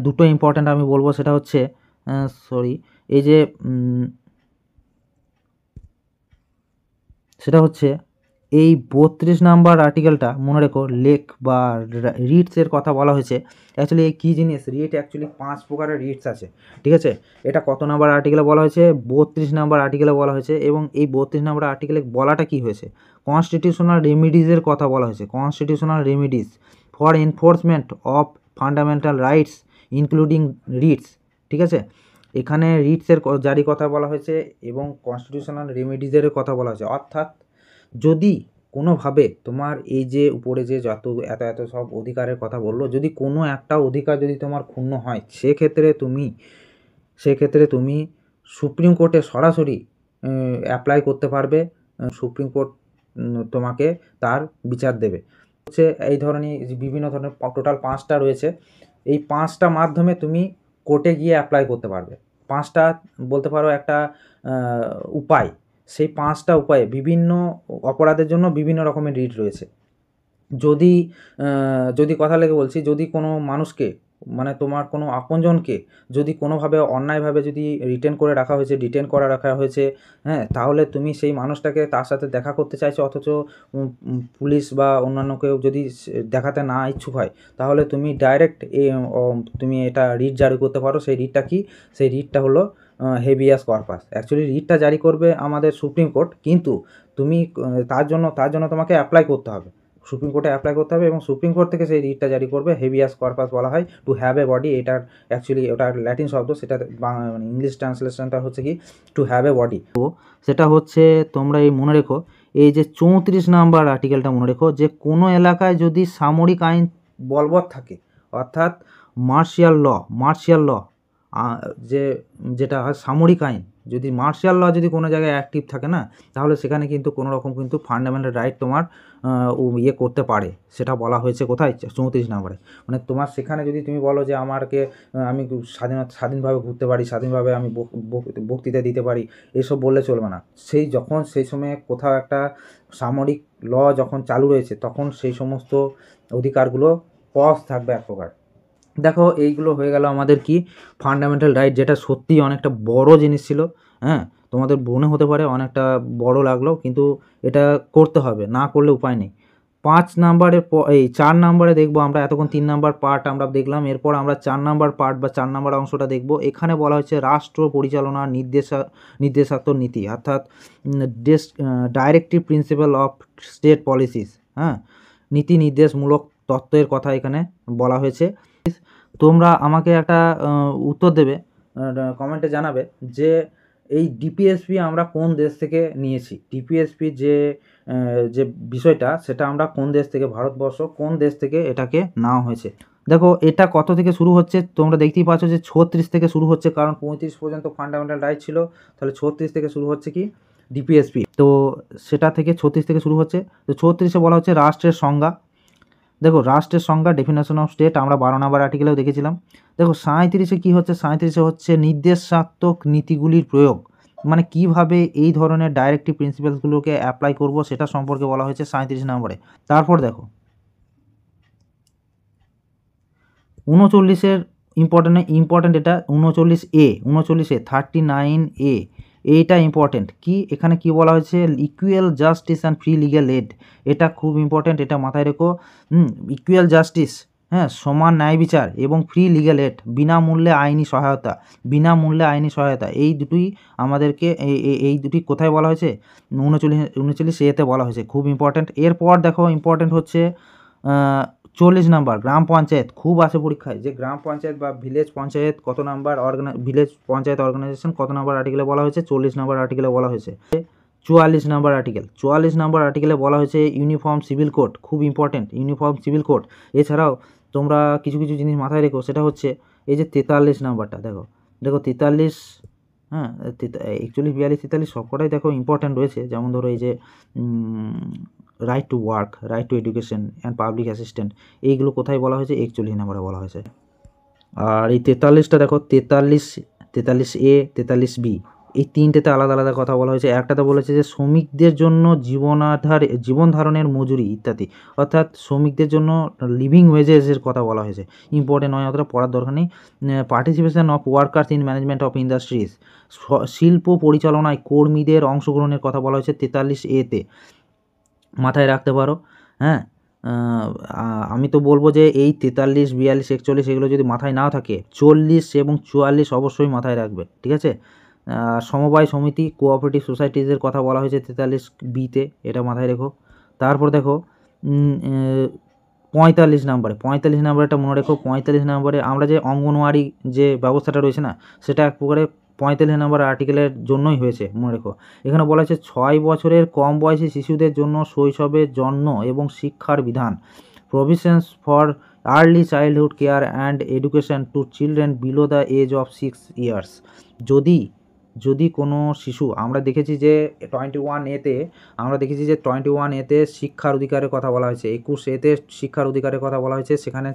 দুটো ইম্পর্ট্যান্ট আমি বলবো, সেটা হচ্ছে এই যে সেটা হচ্ছে এই 32 নাম্বার আর্টিকেলটা মনে রেখো, লেক বা রিটসের কথা বলা হয়েছে। অ্যাকচুয়ালি এই কী জিনিস, রিট অ্যাকচুয়ালি 5 প্রকারের রিটস আছে, ঠিক আছে। এটা কত নাম্বার আর্টিকেলে বলা হয়েছে? 32 নাম্বার আর্টিকেলে বলা হয়েছে। এবং এই 32 নাম্বার আর্টিকেলে বলাটা কি হয়েছে, কনস্টিটিউশনাল রেমিডিজের কথা বলা হয়েছে, constitutional remedies for enforcement of fundamental rights including Ritz, ঠিক আছে। এখানে রিটসের জারি কথা বলা হয়েছে এবং কনস্টিটিউশনাল রেমিডিজের কথা বলা হয়েছে। অর্থাৎ যদি কোনোভাবে তোমার এই যে উপরে যে এত সব অধিকারের কথা বললো, যদি কোনো একটা অধিকার যদি তোমার ক্ষুণ্ণ হয়, সেক্ষেত্রে তুমি সুপ্রিম কোর্টে সরাসরি অ্যাপ্লাই করতে পারবে, সুপ্রিম কোর্ট তোমাকে তার বিচার দেবে। হচ্ছে এই ধরনের বিভিন্ন ধরনের টোটাল 5টা রয়েছে। এই 5টা মাধ্যমে তুমি কোর্টে গিয়ে অ্যাপ্লাই করতে পারবে। 5টা বলতে পারো একটা উপায়। সেই 5টা উপায়ে বিভিন্ন অপরাধের জন্য বিভিন্ন রকমের রিট রয়েছে। যদি কথা লেগে বলছি, যদি কোনো মানুষকে, মানে তোমার কোনো আপনজনকে যদি কোনোভাবে অন্যায়ভাবে যদি ডিটেন করা রাখা হয়েছে, হ্যাঁ, তাহলে তুমি সেই মানুষটাকে তার সাথে দেখা করতে চাইছো, অথচ পুলিশ বা অন্যান্য কেউ যদি দেখাতে না ইচ্ছুক হয়, তাহলে তুমি ডাইরেক্ট তুমি এটা রিট জারি করতে পারো। সেই রিটটা কি? সেই রিটটা হলো হেভিয়াস কর্পাস। অ্যাকচুয়ালি রিটটা জারি করবে আমাদের সুপ্রিম কোর্ট, কিন্তু তুমি তার জন্য তোমাকে অ্যাপ্লাই করতে হবে, সুপ্রিম কোর্টে অ্যাপ্লাই করতে হবে এবং সুপ্রিম কোর্ট থেকে সেই রিটটা জারি করবে। হেভিয়াস কর্পাস বলা হয় টু হ্যাভ এ বডি। এটার অ্যাকচুয়ালি ওটার ল্যাটিন শব্দ, সেটা মানে ইংলিশ ট্রান্সলেশনটা হচ্ছে কি টু হ্যাভ এ বডি। তো সেটা হচ্ছে তোমরা এই মনে রেখো, এই যে 34 নাম্বার আর্টিকেলটা মনে রেখো, যে কোনো এলাকায় যদি সামরিক আইন বলবৎ থাকে, অর্থাৎ মার্শিয়াল ল যেটা হয় সামরিক আইন, যদি মার্শিয়াল ল যদি কোনো জায়গায় অ্যাক্টিভ থাকে না, তাহলে সেখানে কিন্তু কোনো রকম কিন্তু ফান্ডামেন্টাল রাইট তোমার করতে পারে। সেটা বলা হয়েছে কোথায়? 34 নাম্বারে। মানে তোমার সেখানে যদি তুমি বলো যে আমি স্বাধীনভাবে ঘুরতে পারি, স্বাধীনভাবে আমি বক্তৃতা দিতে পারি, এসব বললে চলবে না। সেই সময়ে কোথাও একটা সামরিক ল যখন চালু রয়েছে, তখন সেই সমস্ত অধিকারগুলো পজ থাকবে এক প্রকার। দেখো এইগুলো হয়ে গেল আমাদের কি ফান্ডামেন্টাল রাইট, যেটা সত্যিই অনেকটা বড় জিনিস ছিল। হ্যাঁ, তোমাদের মনে হতে পারে অনেকটা বড় লাগলো, কিন্তু এটা করতে হবে, না করলে উপায় নেই। 4 নাম্বারে দেখবো আমরা, এতক্ষণ 3 নাম্বার পার্ট আমরা দেখলাম, এরপর আমরা 4 নাম্বার পার্ট বা 4 নাম্বার অংশটা দেখব। এখানে বলা হচ্ছে রাষ্ট্র পরিচালনার নির্দেশাত্মক নীতি, অর্থাৎ directive principle of state policies, হ্যাঁ, নীতি নির্দেশমূলক তত্ত্বের কথা এখানে বলা হয়েছে। তোমরা আমাকে একটা উত্তর দেবে, কমেন্টে জানাবে যে এই ডিপিএসপি আমরা কোন দেশ থেকে নিয়েছি, ডিপিএসপি যে বিষয়টা সেটা আমরা কোন দেশ থেকে, ভারতবর্ষ কোন দেশ থেকে এটাকে নেওয়া হয়েছে। দেখো এটা কত থেকে শুরু হচ্ছে, তোমরা দেখতেই পাচ্ছ যে 36 থেকে শুরু হচ্ছে, কারণ 35 পর্যন্ত ফান্ডামেন্টাল রাইট ছিল, তাহলে 36 থেকে শুরু হচ্ছে কি ডিপিএসপি, তো সেটা থেকে 36 থেকে শুরু হচ্ছে। তো 36-এ বলা হচ্ছে রাষ্ট্রের সংজ্ঞা। দেখো রাষ্ট্রের সংজ্ঞা, ডেফিনেশন অফ স্টেট আমরা 12 নম্বর আর্টিকেলেও দেখেছিলাম। দেখো 37-এ কী হচ্ছে, 37-এ হচ্ছে নির্দেশাত্মক নীতিগুলির প্রয়োগ, মানে কিভাবে এই ধরনের ডাইরেক্টিভ প্রিন্সিপালসগুলোকে অ্যাপ্লাই করব সেটা সম্পর্কে বলা হয়েছে 37 নম্বরে। তারপর দেখো 39-এর ইম্পর্টেন্ট এটা 39A, 39A এইটা ইম্পর্টেন্ট কি, এখানে কি বলা হয়েছে, equal justice and free legal aid, এটা খুব ইম্পর্টেন্ট, এটা মাথায় রেখো। ইকুয়াল জাস্টিস, হ্যাঁ, সমান ন্যায় বিচার এবং ফ্রি লিগ্যাল এড, বিনামূল্যে আইনি সহায়তা, বিনামূল্যে আইনি সহায়তা, এই দুটোই আমাদেরকে এই দুটি কোথায় বলা হয়েছে, 39A-তে বলা হয়েছে, খুব ইম্পর্টেন্ট। এরপর দেখো ইম্পর্টেন্ট হচ্ছে 40 নাম্বার গ্রাম পঞ্চায়েত, খুব আসে পরীক্ষায়, যে গ্রাম পঞ্চায়েত বা ভিলেজ পঞ্চায়েত কত নাম্বার ভিলেজ পঞ্চায়েত অর্গানাইজেশন কত নাম্বার আর্টিকেলে বলা হয়েছে, 40 নাম্বার আর্টিকেলে বলা হয়েছে। 44 নাম্বার আর্টিকেল, 44 নাম্বার আর্টিকেলে বলা হয়েছে ইউনিফর্ম সিভিল কোড, খুব ইম্পর্টেন্ট ইউনিফর্ম সিভিল কোড। এছাড়াও তোমরা কিছু কিছু জিনিস মাথায় রেখো, সেটা হচ্ছে এই যে 43 নাম্বারটা, দেখো 43, হ্যাঁ 41, 42, 43 সবকটাই দেখো ইম্পর্টেন্ট রয়েছে, যেমন ধরো এই যে right to work, right two education and public assistant, এইগুলো কোথায় বলা হয়েছে, 41 নম্বরে বলা হয়েছে। আর এই 43টা দেখো 43A, 43B, এই তিনটেতে আলাদা আলাদা কথা বলা হয়েছে। একটাতে বলেছে যে শ্রমিকদের জন্য জীবন ধারণের মজুরি ইত্যাদি, অর্থাৎ শ্রমিকদের জন্য লিভিং ওয়েজেসের কথা বলা হয়েছে, ইম্পর্টেন্ট নয়, অতটা পড়ার দরকার নেই। Participation of workers in management of industries, শিল্প পরিচালনায় কর্মীদের অংশগ্রহণের কথা বলা হয়েছে 43A-তে, মাথায় রাখতে পারো। হ্যাঁ, আমি তো বলবো যে এই 43, 42, 41 এগুলো যদি মাথায় নাও থাকে, 40 এবং 44 অবশ্যই মাথায় রাখবে, ঠিক আছে। সমবায় সমিতি, কোঅপারেটিভ সোসাইটিজের কথা বলা হয়েছে 43B-তে, এটা মাথায় রেখো। তারপর দেখো 45 নাম্বারটা মনে রেখো, 45 নাম্বারে আমরা যে অঙ্গনওয়াড়ি যে ব্যবস্থাটা রয়েছে না, সেটা এক প্রকারে 45 নাম্বার আর্টিকেলের জন্যই হয়েছে, মনে রেখো। এখানে বলা হয়েছে 6 বছরের কম বয়সী শিশুদের জন্য শৈশবের জন্ম এবং শিক্ষার বিধান, provisions for early childhood care and education to children below the age of 6 years. যদি কোনো শিশু, আমরা দেখেছি যে 21A-তে আমরা দেখেছি যে 21A-তে শিক্ষার অধিকারের কথা বলা হয়েছে, 21A-তে শিক্ষার অধিকারের কথা বলা হয়েছে, সেখানে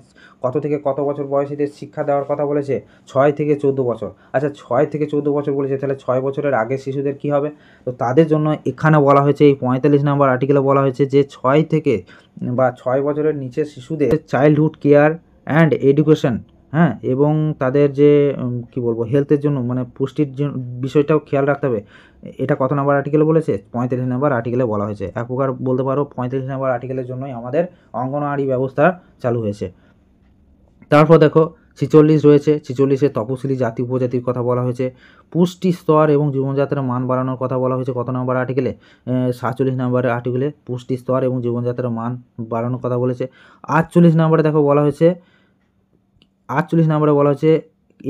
কত থেকে কত বছর বয়সীদের শিক্ষা দেওয়ার কথা বলেছে, 6 থেকে 14 বছর। আচ্ছা 6 থেকে 14 বছর বলেছে, তাহলে 6 বছরের আগে শিশুদের কী হবে, তো তাদের জন্য এখানে বলা হয়েছে, এই 45 নাম্বার আর্টিকেলে বলা হয়েছে যে 6 থেকে বা 6 বছরের নিচের শিশুদের চাইল্ডহুড কেয়ার অ্যান্ড এডুকেশন, হ্যাঁ, এবং তাদের যে কী বলবো হেলথের জন্য, মানে পুষ্টির বিষয়টাও খেয়াল রাখতে হবে। এটা কত নাম্বার আর্টিকেলে বলেছে, 35 নাম্বার আর্টিকেলে বলা হয়েছে। এক প্রকার বলতে পারো 35 নাম্বার আর্টিকেলের জন্যই আমাদের অঙ্গনওয়াড়ি ব্যবস্থা চালু হয়েছে। তারপর দেখো 46 রয়েছে, 46-এ তপশিলি জাতি উপজাতির কথা বলা হয়েছে, পুষ্টি স্তর এবং জীবনযাত্রার মান বাড়ানোর কথা বলা হয়েছে কত নম্বর আর্টিকেলে, 47 নম্বরের আর্টিকেলে পুষ্টি স্তর এবং জীবনযাত্রার মান বাড়ানোর কথা বলেছে। 48 নম্বরে দেখো বলা হয়েছে, 48 নম্বরে বলা হচ্ছে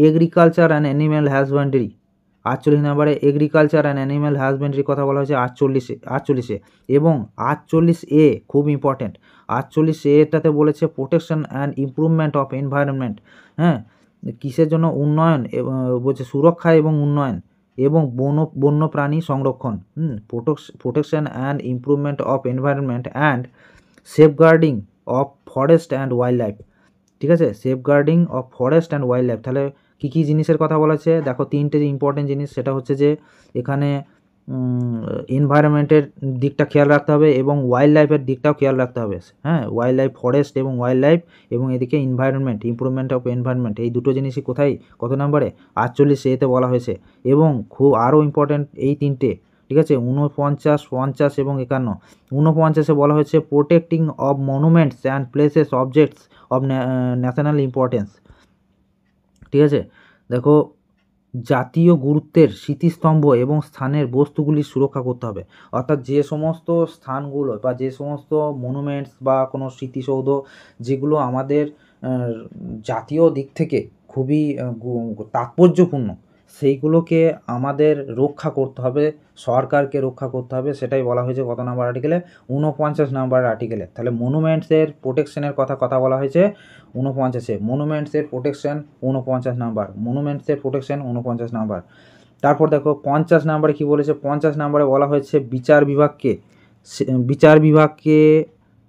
এগ্রিকালচার অ্যান্ড অ্যানিম্যাল হাজব্যান্ডারি, 48 নম্বরে এগ্রিকালচার অ্যান্ড অ্যানিম্যাল হাজব্যান্ডারির কথা বলা হয়েছে 48-এ এবং 48A খুব ইম্পর্টেন্ট, 48A-টাতে বলেছে protection and improvement of environment, হ্যাঁ, কিসের জন্য, উন্নয়ন বলছে সুরক্ষা এবং উন্নয়ন এবং বন্যপ্রাণী সংরক্ষণ, protection and improvement of environment and safeguarding of forest and wild life, ঠিক আছে, safeguarding of forest and wild life. তাহলে কী কী জিনিসের কথা বলা আছে, দেখো তিনটে যে ইম্পর্টেন্ট জিনিস, সেটা হচ্ছে যে এখানে এনভায়রনমেন্টের দিকটা খেয়াল রাখতে হবে এবং ওয়াইল্ড লাইফের দিকটাও খেয়াল রাখতে হবে, হ্যাঁ, ওয়াইল্ড লাইফ, ফরেস্ট এবং ওয়াইল্ড লাইফ, এবং এদিকে এনভায়রনমেন্ট, ইমপ্রুভমেন্ট অফ এনভায়রনমেন্ট, এই দুটো জিনিসই কোথায় কত নম্বরে, 48A-তে বলা হয়েছে। এবং খুব আরও ইম্পর্টেন্ট এই তিনটে, ঠিক আছে, 49, 50 এবং 51। 49-এ বলা হয়েছে protecting of monuments and places objects of national importance, ঠিক আছে। দেখো জাতীয় গুরুত্বের স্মৃতিস্তম্ভ এবং স্থানের বস্তুগুলির সুরক্ষা করতে হবে, অর্থাৎ যে সমস্ত স্থানগুলো বা যে সমস্ত মনুমেন্টস বা কোনো স্মৃতিসৌধ যেগুলো আমাদের জাতীয় দিক থেকে খুবই তাৎপর্যপূর্ণ, সেইগুলোকে আমাদের রক্ষা করতে হবে, সরকারকে রক্ষা করতে হবে, সেটাই বলা হয়েছে কত নাম্বার আর্টিকেলে, 49 নাম্বার আর্টিকেলে। তাহলে মনুমেন্টসের প্রোটেকশনের কথা বলা হয়েছে 49-এ, মনুমেন্টসের প্রোটেকশন 49 নাম্বার, মনুমেন্টসের প্রোটেকশন 49 নাম্বার। তারপর দেখো 50 নাম্বারে কী বলেছে, 50 নাম্বারে বলা হয়েছে বিচার বিভাগকে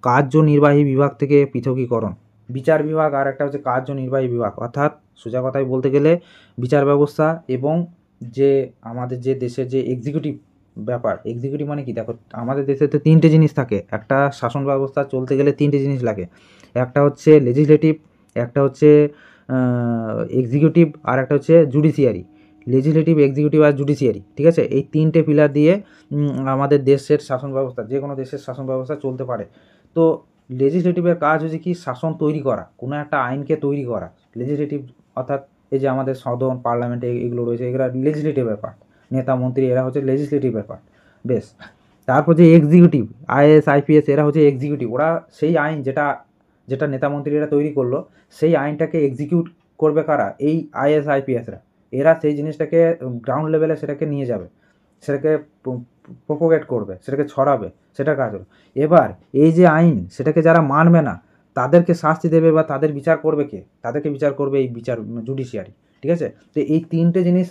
কার্যনির্বাহী বিভাগ থেকে পৃথকীকরণ। বিচার বিভাগ আর একটা হচ্ছে কার্যনির্বাহী বিভাগ, অর্থাৎ সোজা কথায় বলতে গেলে বিচার ব্যবস্থা এবং যে আমাদের যে দেশের যে এক্সিকিউটিভ ব্যাপার, এক্সিকিউটিভ মানে কি, দেখো আমাদের দেশে তো 3টে জিনিস থাকে, একটা শাসন ব্যবস্থা চলতে গেলে 3টে জিনিস লাগে, একটা হচ্ছে লেজিসলেটিভ, একটা হচ্ছে এক্সিকিউটিভ, আর একটা হচ্ছে জুডিশিয়ারি। লেজিসলেটিভ, এক্সিকিউটিভ আর জুডিশিয়ারি, ঠিক আছে, এই 3টে পিলার দিয়ে আমাদের দেশের শাসন ব্যবস্থা, যে কোনো দেশের শাসন ব্যবস্থা চলতে পারে। তো লেজিসলেটিভের কাজ হচ্ছে কি, শাসন তৈরি করা, কোনো একটা আইনকে তৈরি করা। লেজিসলেটিভ অর্থাৎ এই যে আমাদের সদন, পার্লামেন্টে এগুলো রয়েছে, এগুলো লেজিসলেটিভের পার্ট, নেতা মন্ত্রী এরা হচ্ছে লেজিসলেটিভের পার্ট। বেশ, তারপর যে এক্সিকিউটিভ, আইএএস আইপিএস এরা হচ্ছে এক্সিকিউটিভ, ওরা সেই আইন যেটা নেতা মন্ত্রীরা তৈরি করলো, সেই আইনটাকে এক্সিকিউট করবে কারা, এই আইএএস আইপিএসরা। এরা সেই জিনিসটাকে গ্রাউন্ড লেভেলে সেটাকে নিয়ে যাবে, সেটাকে প্রোপোগেট করবে, সেটাকে ছড়াবে, সেটা কাজ হলো। এবার এই যে আইন, সেটাকে যারা মানবে না তাদেরকে শাস্তি দেবে বা তাদের বিচার করবে কে, তাদেরকে বিচার করবে এই জুডিশিয়ারি, ঠিক আছে। তো এই 3টে জিনিস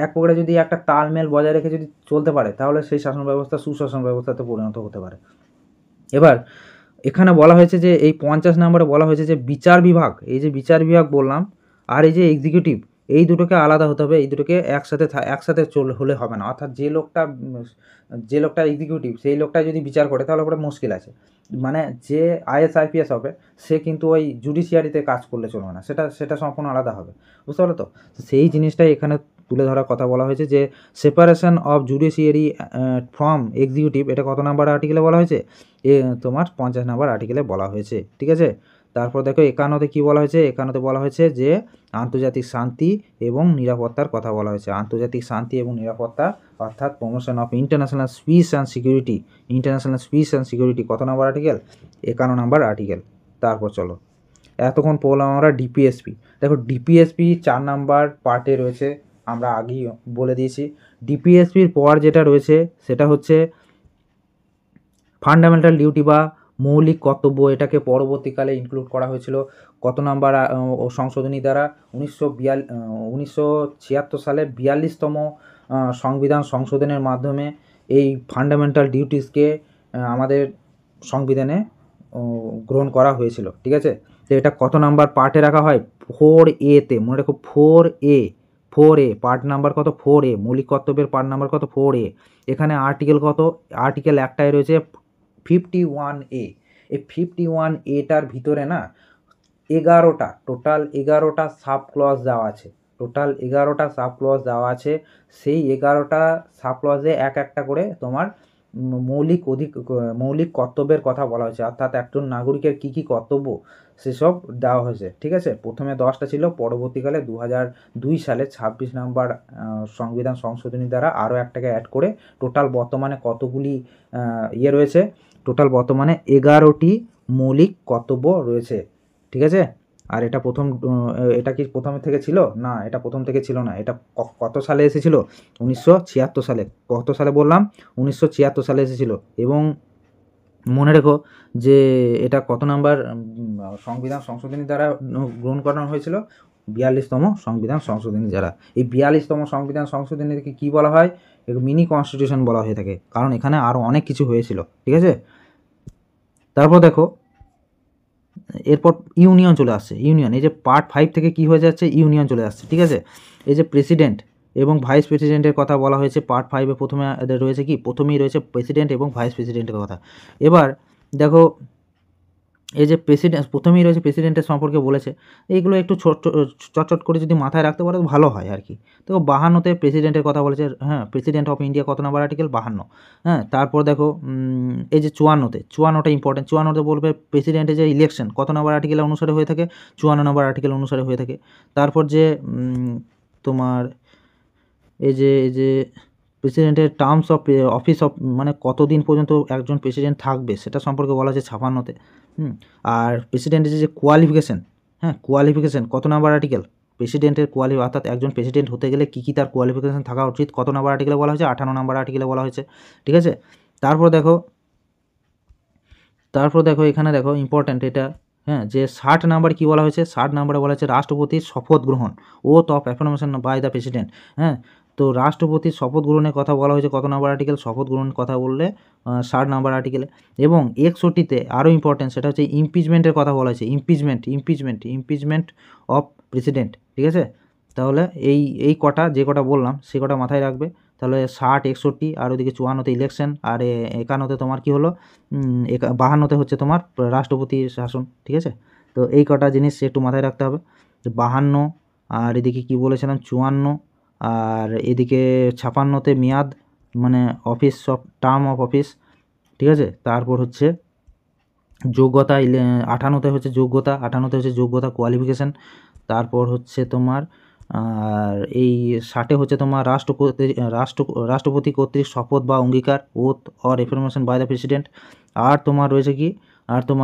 এক প্রকারে যদি একটা তালমেল বজায় রেখে যদি চলতে পারে, তাহলে সেই শাসন ব্যবস্থা সুশাসন ব্যবস্থাতে পরিণত হতে পারে। এবার এখানে বলা হয়েছে যে এই 50 নম্বরে বলা হয়েছে যে বিচার বিভাগ, এই যে বিচার বিভাগ বললাম, আর এই যে এক্সিকিউটিভ, এই দুটোকে আলাদা হতে হবে, এই দুটোকে একসাথে হলে হবে না। অর্থাৎ যে লোকটা এক্সিকিউটিভ, সেই লোকটা যদি বিচার করে তাহলে ওটা মুশকিল আছে। মানে যে আইএস আইপিএস হবে, সে কিন্তু ওই জুডিশিয়ারিতে কাজ করলে চলবে না, সেটা সম্পূর্ণ আলাদা হবে, বুঝতে পারলো তো। সেই জিনিসটাই এখানে তুলে ধরার কথা বলা হয়েছে যে separation of judiciary from executive, এটা কত নাম্বার আর্টিকেলে বলা হয়েছে, তোমার 50 নাম্বার আর্টিকেলে বলা হয়েছে, ঠিক আছে। তারপর দেখো 51-তে কী বলা হয়েছে, 51-তে বলা হয়েছে যে আন্তর্জাতিক শান্তি এবং নিরাপত্তার কথা বলা হয়েছে। আন্তর্জাতিক শান্তি এবং নিরাপত্তা অর্থাৎ promotion of international piece and security, international piece and security কত নাম্বার আর্টিকেল, 51 নাম্বার আর্টিকেল। তারপর চলো, এতক্ষণ পড়লাম আমরা ডিপিএসপি। দেখো ডিপিএসপি 4 নাম্বার পার্টে রয়েছে, আমরা আগেই বলে দিয়েছি। ডিপিএসপির পর যেটা রয়েছে সেটা হচ্ছে ফান্ডামেন্টাল ডিউটি বা মৌলিক কর্তব্য, এটাকে পরবর্তীকালে ইনক্লুড করা হয়েছিল কত নাম্বার সংশোধনী দ্বারা, 1976 সালে 42তম সংবিধান সংশোধনের মাধ্যমে এই ফান্ডামেন্টাল ডিউটিসকে আমাদের সংবিধানে গ্রহণ করা হয়েছিল, ঠিক আছে। তো এটা কত নাম্বার পার্টে রাখা হয়, 4A-তে, মনে রাখো 4A পার্ট নাম্বার কত, 4A, মৌলিক কর্তব্যের পার্ট নাম্বার কত, 4A। এখানে আর্টিকেল কত, আর্টিকেল একটাই রয়েছে 51A। এই 51Aটার ভিতরে না 11টা, টোটাল 11টা সাব ক্লজ দেওয়া আছে, টোটাল 11টা সাব ক্লজ দেওয়া আছে। সেই 11টা সাব ক্লজে এক একটা করে তোমার মৌলিক কর্তব্যের কথা বলা হয়েছে, অর্থাৎ একজন নাগরিকের কী কী কর্তব্য সেসব দেওয়া হয়েছে, ঠিক আছে। প্রথমে 10টা ছিল, পরবর্তীকালে 2002 সালে 26 নাম্বার সংবিধান সংশোধনী দ্বারা আরও একটাকে অ্যাড করে টোটাল বর্তমানে কতগুলি রয়েছে, টোটাল বর্তমানে 11টি মৌলিক কর্তব্য রয়েছে, ঠিক আছে। আর এটা কি প্রথমে থেকে ছিল না, এটা প্রথম থেকে ছিল না, এটা কত সালে এসেছিল, 1976 সালে। কত সালে বললাম, 1976 সালে এসেছিল। এবং মনে রেখো যে এটা কত নাম্বার সংবিধান সংশোধনী দ্বারা গ্রহণ করানো হয়েছিল, 42তম সংবিধান সংশোধনী দ্বারা। এই 42তম সংবিধান সংশোধনীকে কী বলা হয়, মিনি কনস্টিটিউশন বলা হয়ে থাকে, কারণ এখানে আরও অনেক কিছু হয়েছিল, ঠিক আছে। তারপর দেখো এরপর ইউনিয়ন চলে আসছে, ইউনিয়ন, এই যে পার্ট 5 থেকে কি হয়ে যাচ্ছে, ইউনিয়ন চলে আসছে, ঠিক আছে। এই যে প্রেসিডেন্ট এবং ভাইস প্রেসিডেন্টের কথা বলা হয়েছে পার্ট 5-এ, প্রথমেই রয়েছে প্রেসিডেন্ট এবং ভাইস প্রেসিডেন্টের কথা। এবার দেখো এই যে প্রথমেই রয়েছে প্রেসিডেন্টের সম্পর্কে বলেছে, এইগুলো একটু চটচট করে যদি মাথায় রাখতে পারো তো ভালো হয় আর কি। তো 52-তে প্রেসিডেন্টের কথা বলেছে, হ্যাঁ, প্রেসিডেন্ট অফ ইন্ডিয়া কত নাম্বার আর্টিকেল, 52, হ্যাঁ। তারপর দেখো এই যে 54টা ইম্পর্টেন্ট, 54তে বলবে প্রেসিডেন্টের যে ইলেকশন কত নাম্বার আর্টিকেল অনুসারে হয়ে থাকে, 54 নাম্বার আর্টিকেল অনুসারে হয়ে থাকে। তারপর যে তোমার এই যে প্রেসিডেন্টের টার্মস অফ অফিস মানে কতদিন পর্যন্ত একজন প্রেসিডেন্ট থাকবে সেটা সম্পর্কে বলা হয়েছে 56-তে। আর প্রেসিডেন্টের যে কোয়ালিফিকেশান, হ্যাঁ, কোয়ালিফিকেশান কত নাম্বার আর্টিকেল, প্রেসিডেন্টের অর্থাৎ একজন প্রেসিডেন্ট হতে গেলে কী কী তার কোয়ালিফিকেশান থাকা উচিত কত নাম্বার আর্টিকেলে বলা হয়েছে, 58 নাম্বার আর্টিকেলে বলা হয়েছে, ঠিক আছে। তারপর দেখো এখানে দেখো ইম্পর্ট্যান্ট এটা, হ্যাঁ, যে 60 নাম্বার কী বলা হয়েছে, 60 নাম্বারে বলা হয়েছে রাষ্ট্রপতির শপথ গ্রহণ, oath of affirmation by the president, হ্যাঁ। তো রাষ্ট্রপতির শপথ গ্রহণের কথা বলা হয়েছে কত নাম্বার আর্টিকেল, শপথ গ্রহণের কথা বললে 60 নাম্বার আর্টিকেলে। এবং 61তে আরও ইম্পর্টেন্ট, সেটা হচ্ছে ইমপিচমেন্টের কথা বলা হয়েছে, ইমপিচমেন্ট অফ প্রেসিডেন্ট, ঠিক আছে। তাহলে এই কটা যে কটা বললাম সে কটা মাথায় রাখবে। তাহলে 60, 61 আর ওদিকে 54তে ইলেকশন, আর 51তে তোমার কী হলো, 52তে হচ্ছে তোমার রাষ্ট্রপতির শাসন, ঠিক আছে। তো এই কটা জিনিস একটু মাথায় রাখতে হবে। 52, আর এদিকে কি বলেছিলাম 54, আর এদিকে 56তে মেয়াদ মানে office of term of office, ঠিক আছে। তারপর হচ্ছে যোগ্যতা, 58তে হচ্ছে যোগ্যতা কোয়ালিফিকেশান। তারপর হচ্ছে তোমার আর এই 60 হচ্ছে তোমার রাষ্ট্রপতি কর্তৃক শপথ বা অঙ্গীকার, oath or affirmation by the president. আর তোমার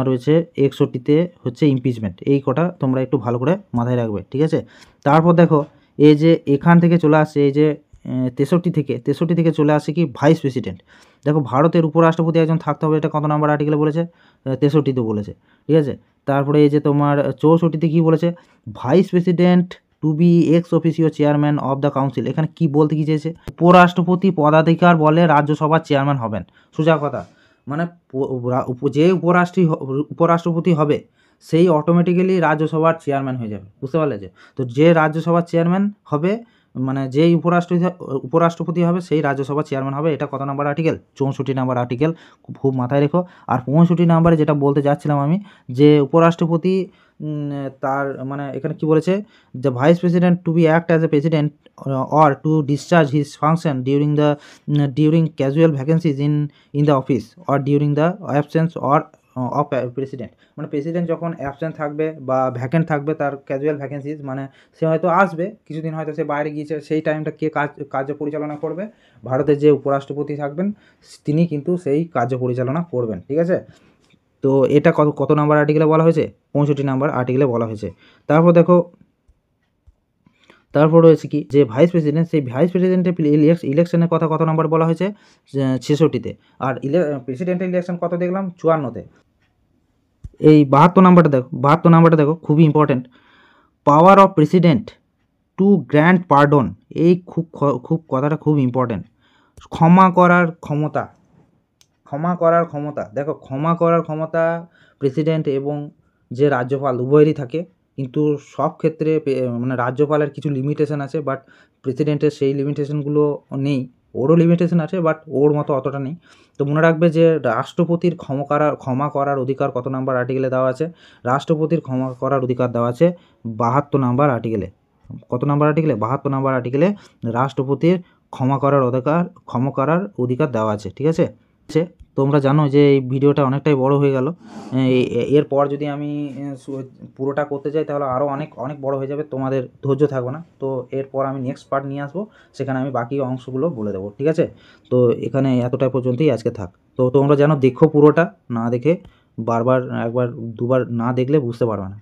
রয়েছে 61তে হচ্ছে ইমপিচমেন্ট। এই কটা তোমরা একটু ভালো করে মাথায় রাখবে, ঠিক আছে। তারপর দেখো এই যে এখান থেকে চলে আসছে এই যে 63 থেকে চলে আসে কি ভাইস প্রেসিডেন্ট। দেখো ভারতের উপরাষ্ট্রপতি একজন থাকতে হবে, এটা কত নাম্বার আর্টিকেলে বলেছে, 63তে বলেছে, ঠিক আছে। তারপরে এই যে তোমার 64তে কী বলেছে, vice president to be ex officio chairman of the council. এখানে কি বলতে কী চেয়েছে, উপরাষ্ট্রপতি পদাধিকার বলে রাজ্যসভার চেয়ারম্যান হবেন, সোজা কথা। মানে যে উপরাষ্ট্রপতি হবে সেই অটোমেটিক্যালি রাজ্যসভার চেয়ারম্যান হয়ে যাবে, বুঝতে পারলে। যে তো যে রাজ্যসভার চেয়ারম্যান হবে মানে যেই উপরাষ্ট্রপতি হবে সেই রাজ্যসভার চেয়ারম্যান হবে। এটা কত নাম্বার আর্টিকেল, 64 নাম্বার আর্টিকেল, খুব মাথায় রেখো। আর 65 নাম্বারে যেটা বলতে যাচ্ছিলাম আমি, যে উপরাষ্ট্রপতি তার মানে এখানে কি বলেছে, the vice president to be act as a president or to discharge his function during casual vacancies in the office or during the absence or of president. মানে প্রেসিডেন্ট যখন অ্যাবসেন্ট থাকবে বা ভ্যাকেন্ট থাকবে, তার ক্যাজুয়াল ভ্যাকেন্সিজ মানে সে হয়তো আসবে কিছুদিন, হয়তো সে বাইরে গিয়েছে, সেই টাইমটা কে কার্য পরিচালনা করবে, ভারতের যে উপরাষ্ট্রপতি থাকবেন তিনি কিন্তু সেই কার্য পরিচালনা করবেন, ঠিক আছে। তো এটা কত নাম্বার আর্টিকেলে বলা হয়েছে, 65 নাম্বার আর্টিকেলে বলা হয়েছে। তারপর দেখো তারপর রয়েছে কি, যে ভাইস প্রেসিডেন্ট, সেই ভাইস প্রেসিডেন্টের ইলেকশনের কথা কত নাম্বার বলা হয়েছে, 66তে। আর প্রেসিডেন্টের ইলেকশন কত দেখলাম, 54তে। এই 72 নাম্বারটা দেখো খুবই important, power of president two grant pardon. এই খুব কথাটা খুব ইম্পর্টেন্ট, ক্ষমা করার ক্ষমতা। দেখো ক্ষমা করার ক্ষমতা প্রেসিডেন্ট এবং যে রাজ্যপাল উভয়েরই থাকে, কিন্তু সব ক্ষেত্রে মানে রাজ্যপালের কিছু লিমিটেশন আছে, বাট প্রেসিডেন্টের সেই লিমিটেশনগুলো নেই। ওরও লিমিটেশন আছে, বাট ওর মতো অতটা নেই। তো মনে রাখবে যে রাষ্ট্রপতির ক্ষমা করার অধিকার কত নাম্বার আর্টিকেলে দেওয়া আছে, রাষ্ট্রপতির ক্ষমা করার অধিকার দেওয়া আছে 72 নাম্বার আর্টিকেলে। কত নাম্বার আর্টিকেলে, 72 নাম্বার আর্টিকেলে রাষ্ট্রপতির ক্ষমা করার অধিকার দেওয়া আছে, ঠিক আছে। তোমরা জানো যে এই ভিডিওটা অনেকটাই বড় হয়ে গেল, এরপর যদি আমি পুরোটা করতে যাই তাহলে আরও অনেক বড় হয়ে যাবে, তোমাদের ধৈর্য থাকবে না। তো এরপর আমি নেক্সট পার্ট নিয়ে আসবো, সেখানে আমি বাকি অংশগুলো বলে দেবো, ঠিক আছে। তো এখানে এতটা পর্যন্তই আজকে থাক। তো তোমরা জানো দেখো, পুরোটা না দেখে বারবার একবার দুবার না দেখলে বুঝতে পারবে না।